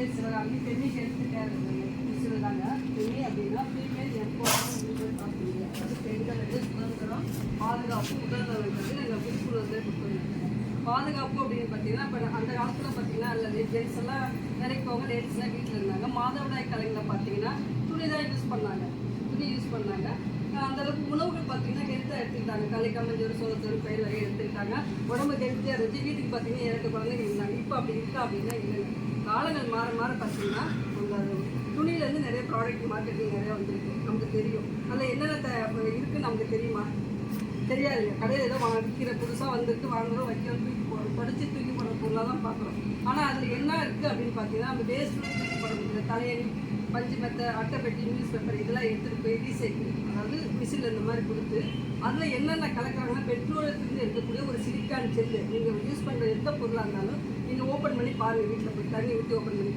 பேர் Sivakami. பெண்ணி health care சொல்லுறாங்க. பெண்ணி அப்படின்னா ஃபீமேல் எம்பவர்மெண்ட் பார்த்தீங்க. அதாவது பெண்களுக்கு சுதந்திரம், பாதுகாப்பு, உடல்நலன்றது நாங்கள் விழிப்புணர்வு கொடுத்துருக்கோம். பாதுகாப்பு அப்படின்னு பார்த்தீங்கன்னா இப்போ அந்த காலத்தில் பார்த்தீங்கன்னா இல்லை ஜென்ஸ் எல்லாம் வேலைக்கு போக லேடிஸ்லாம் வீட்டில் இருந்தாங்க. மாதவிடாய் காலங்களில் பார்த்தீங்கன்னா துணி தான் யூஸ் பண்ணாங்க. அந்தளவுக்கு உணவுகள் பார்த்தீங்கன்னா ஹெல்த்தாக எடுத்துக்கிட்டாங்க. களி, கம்மஞ்சோறு, சோளத்தோறு, பயிர் வகை எடுத்துக்கிட்டாங்க. உடம்பு ஹெல்த்தியாக இருந்துச்சு. வீட்டுக்கு பார்த்தீங்கன்னா 2 குழந்தைங்க இருந்தாங்க. இப்போ அப்படி இருக்கா அப்படின்னா இல்லைங்க. காலங்கள் மாற மாற பார்த்தீங்கன்னா அந்த துணியிலேருந்து நிறைய ப்ராடக்ட் மார்க்கெட்டிங் நிறையா வந்துருக்கு. நமக்கு தெரியும். அதில் என்னென்ன இருக்குன்னு நமக்கு தெரியுமா? தெரியாதுங்க. கடையில் ஏதோ விற்கிற புதுசாக வந்துட்டு வாங்குறோம், வைக்கிறோம், தூக்கி போடுறோம், படித்து தூக்கி போடுற பொருளாக தான் பார்க்குறோம். ஆனால் அதில் என்ன இருக்குது அப்படின்னு பார்த்தீங்கன்னா அந்த வேஸ்ட் தூக்கி போட முடியல. தலையணி, பஞ்சு மெத்தை, அட்டைப்பெட்டி, நியூஸ் பேப்பர் இதெல்லாம் எடுத்துகிட்டு போய் ரீசைக்கிள், அதாவது மிஷினில் இந்த மாதிரி கொடுத்து அதில் என்னென்ன கலக்கிறாங்கன்னா பெட்ரோலுக்கு இருக்கக்கூடிய ஒரு சிலிக்கான் செல்லு. நீங்கள் யூஸ் பண்ணுற எந்த பொருளாக இருந்தாலும் நீங்கள் ஓப்பன் பண்ணி பாருங்கள். வீட்டில் போய் தண்ணி ஊற்றி ஓப்பன் பண்ணி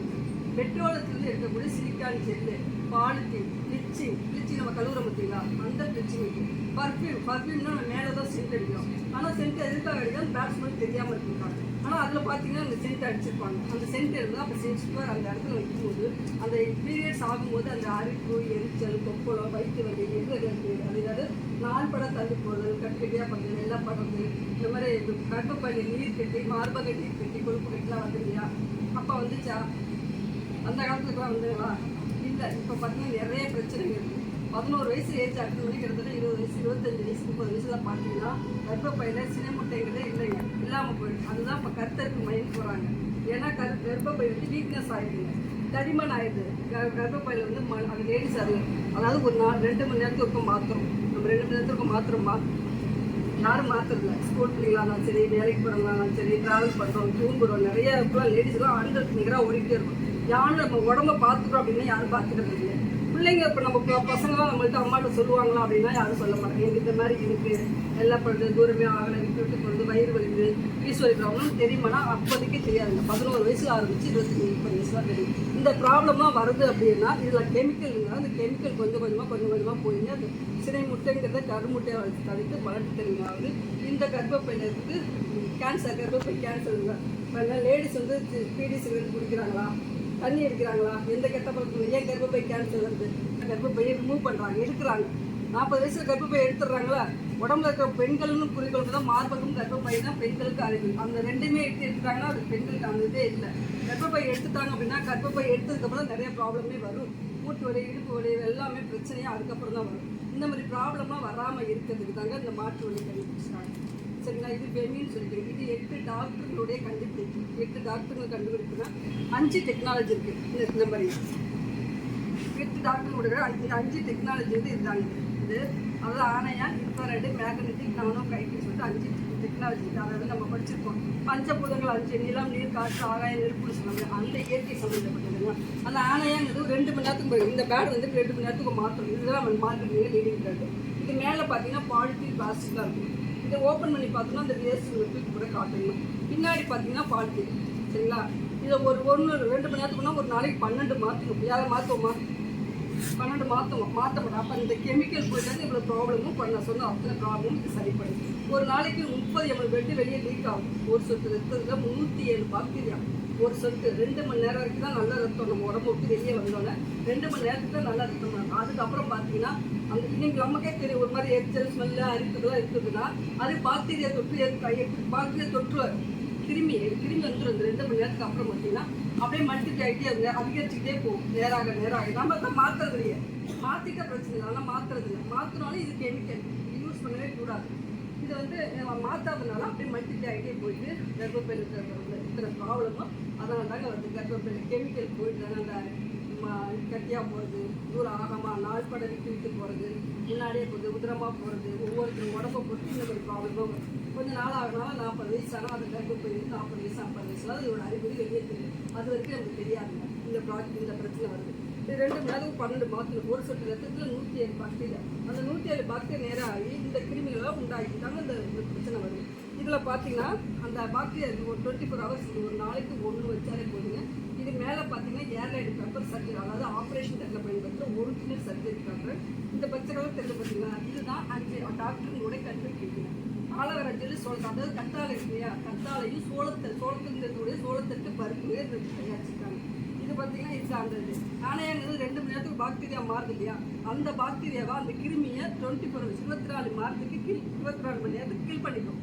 பெட்ரோலுக்கு இருக்கக்கூடிய சிலிக்கான் செல்லு, பாலித்தீன், பிளிச்சிங் நம்ம கழுவுற பார்த்தீங்களா அந்த பிளிச்சிங், பர்ஃப்யூம்னா நம்ம மேலே தான் சென்ட் அடிக்கிறோம். ஆனால் சென்ட் எதுக்காக அடிக்கிறோம் பேட்ஸ்மேன் தெரியாமல் இருக்காங்க. ஆனால் அதில் பார்த்தீங்கன்னா அந்த சென்ட் அடிச்சிருப்பாங்க. அந்த சென்ட் இருந்தால் அப்போ சென்சிட்டிவாக அந்த இடத்துல வைக்கும்போது அந்த பீரியட்ஸ் ஆகும்போது அந்த அரிப்பு, எரிச்சல், கொப்பளம், வயிற்று வலி, அதாவது நாள்பட தள்ளி போடுறது, கட்டிக்கட்டியாக பண்ணுறது, எல்லாம் பண்ணுறது, இந்த மாதிரி கட்டுப்பள்ளி நீர் கட்டி, மார்பக நீர் கட்டி, கொழுப்பு கட்டிலாம் வந்து இல்லையா? அப்போ வந்துச்சா? அந்த காலத்துக்குலாம் வந்துங்களா? இல்லை. இப்போ பார்த்தீங்கன்னா நிறைய பிரச்சனைகள் இருக்குது. 11 வயசு ஏஜ் அட்டன் பண்ணி கிட்டத்தட்ட 20 வயசு, 25 வயசு, 30 வயசுலாம் பார்த்தீங்கன்னா கர்ப்பப்பையில் சினைமுட்டைகளே இல்லைங்க, இல்லாமல் போயிடுது. அதுதான் இப்போ கருத்தரிப்பு மைண்ட் போகிறாங்க. ஏன்னா கர்ப்பப்பை வந்து வீக்னஸ் ஆகிடுதுங்க, தடிமன் ஆகிடுது. கர்ப்பப்பையில் வந்து அது லேடிஸ் அதாவது ஒரு 2 மணி நேரத்துக்கு மாத்திரம், நம்ம 2 மணி நேரத்துக்கு மாத்திரமா யாரும் மாத்திரல. ஸ்கூல் பிள்ளைங்களாலும் சரி, வேலைக்கு போகிறவங்களாலும் சரி, ட்ராவல் பண்ணுறோம், தூங்குறோம், நிறைய இப்போலாம் லேடிஸ்லாம் ஆண்களுக்கு நிகராக ஓடிக்கிட்டே இருக்கும். யாரும் நம்ம உடம்ப பார்த்துக்கிறோம் அப்படின்னா யாரும் பார்த்துக்கிறது இல்லை. பிள்ளைங்க இப்போ நம்ம பசங்களாம் நம்மள்ட்ட அம்மாட்ட சொல்லுவாங்களா அப்படின்னா யாரும் சொல்ல மாட்டாங்க. எனக்கு இந்த மாதிரி இருக்குது, எல்லாம் பண்ணுறது, தூரமே ஆகலை, விட்டு போகிறது, வயிறு வலிக்குது, வீசு வலிக்கிறவங்களும் தெரியுமானா அப்போதைக்கு தெரியாதுங்க. 11 வயசு ஆரம்பிச்சு 25-30 வயசுலாம் தெரியும். இந்த ப்ராப்ளம்லாம் வருது அப்படின்னா இதில் கெமிக்கல் இருந்தால் அந்த கெமிக்கல் கொஞ்சம் கொஞ்சமாக போய் அந்த சினை முட்டைங்கிறத கருமுட்டையை வளர்த்து தவிர்த்து வளர்த்து தெரியுமாவது இந்த கர்ப்பப்பையில் இருக்குது கேன்சர், கர்ப்பப்பை கேன்சர் இருந்தால் இப்போ லேடிஸ் வந்து பீடி சிகரெட் குடிக்கிறாங்களா, தண்ணி எடுக்கிறாங்களா, எந்த கெட்ட பழக்கம், ஏன் கர்ப்பப்பை கேன்சர் வருது? கர்ப்பப்பையை ரிமூவ் பண்ணுறாங்க, எடுக்கிறாங்க. 40 வயசில் கர்ப்பப்பை எடுத்துடுறாங்களா? உடம்புல இருக்கிற பெண்களும் குறிகளுக்கு தான் மார்பகம், கர்ப்பப்பை தான் பெண்களுக்கு அறிவு. அந்த ரெண்டுமே எடுத்துட்டாங்கன்னா அது பெண்களுக்கு அந்த இதே இல்லை. கர்ப்பப்பை எடுத்துட்டாங்க அப்படின்னா கர்ப்பப்பை எடுத்ததுக்கப்புறம் நிறைய ப்ராப்ளமே வரும். மூட்டு வலி, இடுப்பு வலி எல்லாமே பிரச்சனையாக அதுக்கப்புறம் தான் வரும். இந்த மாதிரி ப்ராப்ளமாக வராமல் இருக்கிறதுக்கு தாங்க இந்த மாற்று வலி கண்டுபிடிச்சிட்டாங்க. சரிங்களா? இது பெண்ணின்னு சொல்லிட்டு இது 8 டாக்டர்களுடைய கண்டுபிடிப்பு. 8 டாக்டர்கள் கண்டுபிடிப்புனா 5 டெக்னாலஜி இருக்குது. இந்த மாதிரி 8 டாக்டர்களுடைய 5 டெக்னாலஜி வந்து இருந்தாங்க. இது அதாவது ஆணையான், இன்ஃப்ராரெட், மேக்னெட்டிக், நானோ கைட்டுன்னு சொல்லிட்டு 5 டெக்னாலஜி இருக்குது. அதை வந்து நம்ம படிச்சிருக்கோம். பஞ்சபூதங்கள் 5: நிலம், நீர், காற்று, ஆகாயம், நெருப்புன்னு சொன்னாங்க. அந்த இயற்கை சம்மந்தப்பட்டதுங்க. அந்த ஆணையாங்கிறது 2 மணி நேரத்துக்கு போயிடும். இந்த பேட் வந்து 2 மணி நேரத்துக்கு மாற்றணும். இதுதான் நம்ம மார்க்கெட்டிங் லீடிங் பேட். இது மேலே பார்த்தீங்கன்னா பாலித்தீன், பிளாஸ்டிக்லாம் இருக்கும். இதை ஓப்பன் பண்ணி பார்த்தோம்னா அந்த வேஸ்ட் தூக்கி கூட காட்டணும். பின்னாடி பார்த்தீங்கன்னா பாலித்தீன். சரிங்களா? இதை ஒரு 2 மணி நேரத்துக்குன்னா ஒரு நாளைக்கு 12 மாற்றணும். யாரை மாற்றுவோமா? 12 மாற்றுவோம். மாற்றப்படும். அப்போ இந்த கெமிக்கல் போயிட்டு இவ்வளோ ப்ராப்ளமும் பண்ண சொன்னால் அத்தனை ப்ராப்ளமும் இது சரிப்படும். ஒரு நாளைக்கு 30 ml பெட்டு வெளியே லீக் ஆகும். ஒரு சொட்டு ரத்தத்தில் 307 பாக்டீரியா. ஒரு சொட்டு 2 மணி நேரம் வரைக்கும் தான் நல்ல ரத்தம் நம்ம உடம்பு விட்டு வெளியே வந்தோன்னே 2 மணி நேரத்துக்கு தான் நல்ல ரத்தம் வரும். அதுக்கப்புறம் பார்த்தீங்கன்னா அந்த இன்னைக்கு நமக்கே தெரியும் ஒரு மாதிரி எரிச்சல், ஸ்மெல்லு, அரிப்புலாம் இருக்குதுன்னா அது பாக்டீரியா தொற்று. பாக்டீரியா தொற்று கிருமி வந்துடும். அந்த 2 மணி நேரத்துக்கு அப்புறம் பார்த்தீங்கன்னா அப்படியே மல்டிப்ளை ஆகிட்டே அதிகரிச்சுக்கிட்டே போகும். நேராக நம்ம தான் மாற்றுறது இல்லையே. மாற்றிக்க பிரச்சனை இல்லை, ஆனால் மாற்றுறது இல்லை. மாற்றினாலும் இது கெமிக்கல், இது யூஸ் பண்ணவே கூடாது. இதை வந்து மாற்றாதனால அப்படியே மல்டிப்ளை ஆகிட்டே போயிட்டு கர்ப்பப்பையில் இருக்கிற ப்ராப்ளமும் அதனால தாங்க வருது. கர்ப்பப்பையில் கெமிக்கல் போயிட்டு அந்த கட்டியாக போகிறது, தூரம் ஆகாமல் நாள்பட விட்டு போகிறது, முன்னாடியே போகிறது, உதிரமாக போகிறது, ஒவ்வொருத்தரும் உடம்பை பொறுத்து இந்த மாதிரி ப்ராப்ளமாக வரும். கொஞ்சம் நாள் ஆகினால 40 வயசு ஆனால் அது கர்ப்பப்பை 40 வயசு 50 வயசுல அதோட அறிகுறி வெளியே தெரியும். அது வரைக்கும் நமக்கு தெரியாதுங்க இந்த பிரச்சனை வருது. இது 2 மணி நேரத்துக்கு 12 மாற்றணும். ஒரு சொட்டு ரத்தத்தில் 107 பாக்டீரியா. அந்த 107 பாக்டீரியா நேராக ஆகி இந்த கிருமிகளாக உண்டாகிட்டாங்க. இந்த பிரச்சனை வருது. இதில் பார்த்தீங்கன்னா அந்த பாக்டீரியா ஒரு 24 ஹவர்ஸ் ஒரு நாளைக்கு 1 வச்சாலே போதுங்க. இது மேலே பார்த்தீங்கன்னா ஏர்லைடு பேப்பர் சர்ஜரி, அதாவது ஆப்ரேஷன் தேட்டரில் பயன்படுத்துகிற ஒரிஜினல் சர்ஜரி பேப்பர். இந்த பச்சை கலர் தெரியல பார்த்தீங்கன்னா இதுதான் 5 டாக்டர்களுடைய கண்டுபிடிக்கணும். ஆலவரஞ்சல் சோளம், அதாவது கத்தாழை இல்லையா, கத்தாழையும் சோளத்தினுடைய சோளத்தட்டு பருப்பு தயாரிச்சிருக்காங்க. இது பார்த்தீங்கன்னா இது அந்த இது நாணயங்கிறது 2 மணி நேரத்துக்கு பாக்டீரியா மாறுது இல்லையா, அந்த பாக்டீரியாவை அந்த கிருமியை 24 மாதத்துக்கு 24 மணி நேரத்துக்கு கில் பண்ணிக்கும்.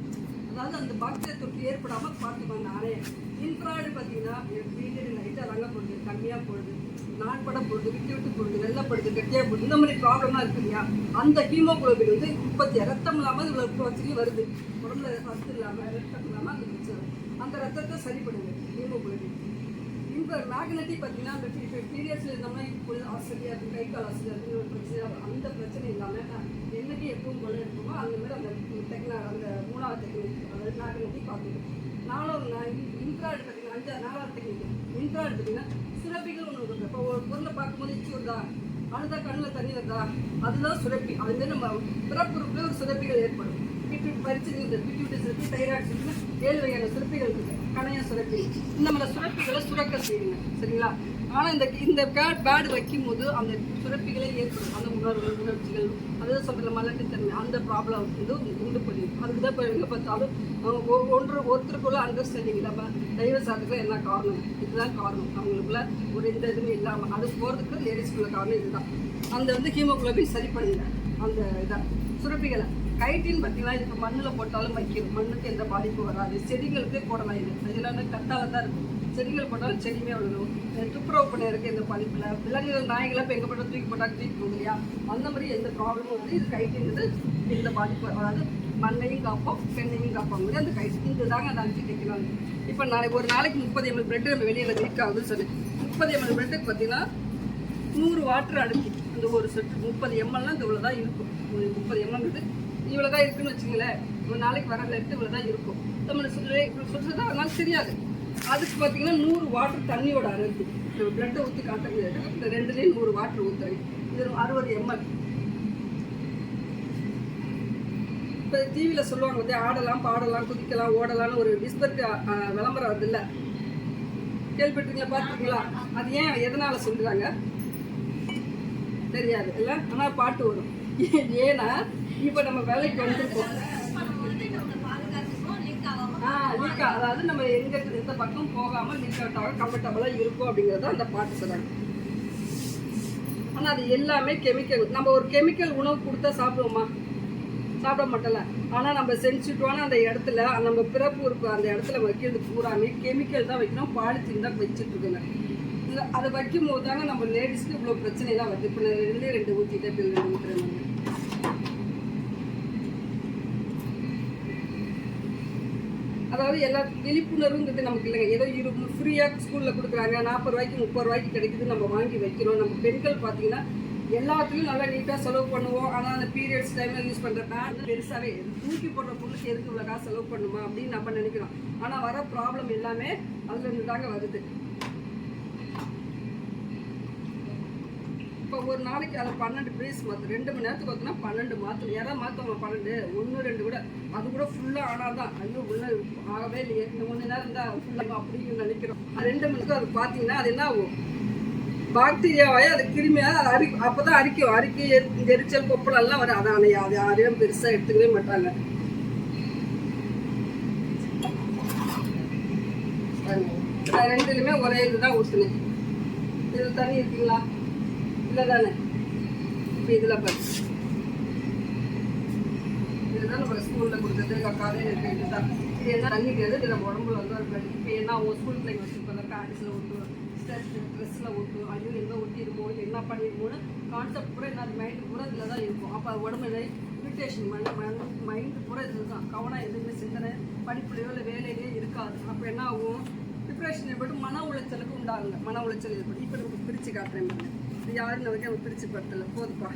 அதாவது அந்த பாக்டீரியா தொற்று ஏற்படாமல் பார்த்துக்கும் அந்த நாணயம். இன்ஃப்ராய்டு பார்த்தீங்கன்னா பீரியட் லைட்டாக ரங்க போடுது, கம்மியாக போடுது, நாட்பட போடுது, விட்டு விட்டு போடுது, வெள்ளப்படுது, கட்டியாக போடுது, இந்த மாதிரி ப்ராப்ளம்லாம் இருக்கு இல்லையா, அந்த ஹீமோகுளோபின் வந்து உற்பத்தி ரத்தம் இல்லாமல் இவ்வளோ பிரச்சனையும் வருது. உடம்புல ரத்தம் இல்லாமல் ரத்தம் இல்லாமல் அந்த பிரச்சனை, அந்த ரத்தத்தை சரி பண்ணுது ஹீமோகுளோபின். இப்போ மேக்னெட்டிக் பார்த்தீங்கன்னா அந்த பீரியட்ஸில் இருந்தோம்னா இப்போ ஆசிரியா இருக்குது, கை கால் ஆசிரியா இருக்குது, ஒரு பிரச்சனை, அந்த பிரச்சனை இல்லாமல் என்னைக்கு எப்பவும் போல இருக்குமோ அந்த மாதிரி அந்த அந்த 3வது டெக்னிக், அதாவது மேக்னெட்டிக் பார்த்துக்கணும். 4வது இன்ஃப்ராய்டு பார்த்தீங்கன்னா 4வது டெக்னிக் இன்ஃப்ராய்டு பார்த்தீங்கன்னா சுரப்பிகள் ஒன்று இருக்குது. இப்போ ஒரு பொருளை பார்க்கும்போது இச்சு வருதா, அழுதா கண்ணில் தண்ணி வருதா, அதுதான் சுரப்பி. அதுமாதிரி நம்ம பிறப்புறுப்புல ஒரு சுரப்பிகள் ஏற்படும். பிட்யூட்டரி சுரப்பி, தைராய்டு சுரப்பி, 7 வகையான சுரப்பிகள் இருக்குது. கணைய சுரப்பி, இந்த மாதிரி சுரப்பிகளை சுரக்க செய்யுங்க, சரிங்களா? ஆனால் இந்த பேடு வைக்கும் போது அந்த சுரப்பிகளே ஏற்படும். அந்த உணர்ச்சிகள், அதாவது சொல்கிற மலட்டுத்தன்மை, அந்த ப்ராப்ளம் வந்து உண்டு பண்ணிடும். அதுக்கு தான் இப்போ எங்கே பார்த்தாலும் ஒருத்தருக்குள்ள அண்டர்ஸ்டாண்டிங் இல்லாமல் டைவர்ஸ் ஆகிறதுக்குள்ள என்ன காரணம், இதுதான் காரணம். அவங்களுக்குள்ள ஒரு எந்த இதுவுமே இல்லாமல் அது போகிறதுக்கு லேடிஸ்குள்ள காரணம் இதுதான். அந்த வந்து ஹீமோகுளோபின் சரி பண்ணுங்க அந்த இதை சுரப்பிகளை. கைட்டின்னு பார்த்தீங்கன்னா இப்போ மண்ணில் போட்டாலும் வைக்கும், மண்ணுக்கு எந்த பாதிப்பும் வராது. செடிகளுக்கே போடலாம். இதெல்லாம் கத்தால தான் இருக்கும். செடிகள் போட்டாலும் செடியுமே வளரும். துப்புரவு பண்ண இருக்குது எந்த பாதிப்பில். விலங்குகள் நாய்களை இப்போ எங்கே போட்டால் தூக்கி போட்டால் தூக்கி போகும் இல்லையா, அந்த மாதிரி எந்த ப்ராப்ளமும் வந்து இது கைட்டின்றது எந்த பாதிப்பு, அதாவது மண்ணையும் காப்போம் பெண்ணையும் காப்போம் போது அந்த கைட்டு இது தாங்க அந்த 5 டெக்னாலஜி. இப்போ ஒரு நாளைக்கு 30 ml பிரெட் நம்ம வெளியில் லீக் ஆகுதுன்னு சொல்லி 30 ml பிரெட்டுக்கு பார்த்தீங்கன்னா 100 வாட்டர் அடுக்கி அந்த ஒரு செட்டு 30 mlனா இந்த இவ்வளோ தான் இருக்கும். 30 mlங்கிறது இவ்வளோ தான் இருக்குன்னு வச்சுங்களேன். ஒரு நாளைக்கு வர லெட்டு இவ்வளோ தான் இருக்கும். நம்ம சொல்கிறதா அதனால தெரியாது. அதுக்கு பார்த்தீங்கன்னா 100 வாட்டர் தண்ணியோட அரைச்சி பிளட்டை ஊற்றி காட்டுறது. இந்த 2லேயும் 100 வாட்டர் ஊற்றுறேன். இது 60 ml. இப்போ டிவியில் சொல்லுவாங்க வந்து ஆடலாம், பாடலாம், குதிக்கலாம், ஓடலாம்னு ஒரு விஸ்பர்க்கு விளம்பரம் வருது இல்லை, கேள்விப்பட்டீங்களா, பார்த்துருக்கீங்களா? அது ஏன் எதனால் சொல்கிறாங்க தெரியாது இல்லை, ஆனால் பாட்டு வரும். ஏன்னா இப்போ நம்ம வேலைக்கு வந்துருக்கோம், லீக், அதாவது நம்ம எந்த பக்கம் போகாமல் லீக் அவுட் ஆக கம்ஃபர்டபுளாக இருக்கும் அப்படிங்கிறத அந்த பாட்டு சொல்கிறாங்க. ஆனால் அது எல்லாமே கெமிக்கல். நம்ம ஒரு கெமிக்கல் உணவு கொடுத்தா சாப்பிடுவோமா? சாப்பிட மாட்டல. ஆனால் நம்ம சென்சிட்டிவான அந்த இடத்துல நம்ம பிறப்பு உறுப்பு அந்த இடத்துல வைக்கிறது பூராமே கெமிக்கல் தான் வைக்கணும், பாலித்தீன் தான் வச்சுட்டு இருக்குங்க. இல்லை அதை வைக்கும் போது தாங்க நம்ம லேடிஸ்க்கு இவ்வளோ பிரச்சனைலாம் வருது. இப்போ 2 ஊற்றிட்டேன், 2 ஊற்றுறேன். அதாவது எல்லா விழிப்புணர்வுங்கிறது நமக்கு இல்லைங்க. ஏதோ ஃப்ரீயாக ஸ்கூலில் கொடுக்குறாங்க, 40 ரூபாய்க்கு 30 ரூபாய்க்கு கிடைக்குது, நம்ம வாங்கி வைக்கிறோம். நம்ம பெண்கள் பார்த்தீங்கன்னா எல்லாத்துலேயும் நல்லா நீட்டாக செலவு பண்ணுவோம். ஆனால் அந்த பீரியட்ஸ் டைமில் யூஸ் பண்ணுற பேட் பெருசாகவே தூக்கி போடுற பொருளுக்கு எதுக்கு இவ்வளோ காசு செலவு பண்ணுமா அப்படின்னு நம்ம நினைக்கிறோம். ஆனால் வர ப்ராப்ளம் எல்லாமே அதுலேருந்து தாங்க வருது. இப்போ ஒரு நாளைக்கு அதை 12 பீஸ் மாற்று, 2 மணி நேரத்துக்கு பார்த்தோன்னா 12 மாற்றணும். யாராவது மாற்றவங்க 12, 1 2 கூட, அது கூட ஃபுல்லாக ஆனால் தான் ஐயோ உள்ள ஆகவே இல்லையே, இந்த 1 நேரம் தான் ஃபுல்லாக அப்படின்னு நினைக்கிறோம். 2 மணிக்கு அது பார்த்தீங்கன்னா அது என்ன ஆகும், பாக்டீரியாவே அது கிருமியாக அது அப்போ தான் அரிக்கை எரிச்சல் கொப்பளெல்லாம் வரும். அதான் அது யாரையும் பெருசாக எடுத்துக்கவே மாட்டாங்க. ரெண்டுலையுமே ஒரே இதுதான் ஊற்றுனேன். இதில் தண்ணி இருக்குங்களா? இல்லை தானே? இப்போ இதில் பார்த்து இதுதான் நம்ம ஸ்கூலில் கொடுக்குறது காலையில் இருக்க இதுதான். இது என்ன தண்ணி கிடையாது, இது நம்ம உடம்புல வந்து ஒரு இப்போ என்ன அவங்க ஸ்கூல் பிள்ளைங்க வச்சுருப்பாங்க, பேண்ட்ஸில் ஊற்றுவோம், ட்ரெஸ்ஸில் ஊற்றுவோம், ஐயோ எங்கே ஒட்டிடுமோ என்ன பண்ணிடுமோன்னு கான்செப்ட் பூரா என்ன மைண்டு பூரா இதில் தான் இருக்கும். அப்போ உடம்புல இரிட்டேஷன் மைண்டு பூரா இதில் தான், கவனம் எதுவுமே சிந்தனை படிப்புலையோ இல்லை வேலையிலையோ இருக்காது. அப்போ என்ன ஆகும், டிப்ரெஷன் ஏற்பட்டு மன உளைச்சலுக்கு உண்டாகுங்க. மன உளைச்சல் ஏற்பட்டு இப்போ நமக்கு பிரித்து காட்டுறேன். இது யாரும் நமக்கு நம்ம பிரித்து படுத்தலை போதுப்பா.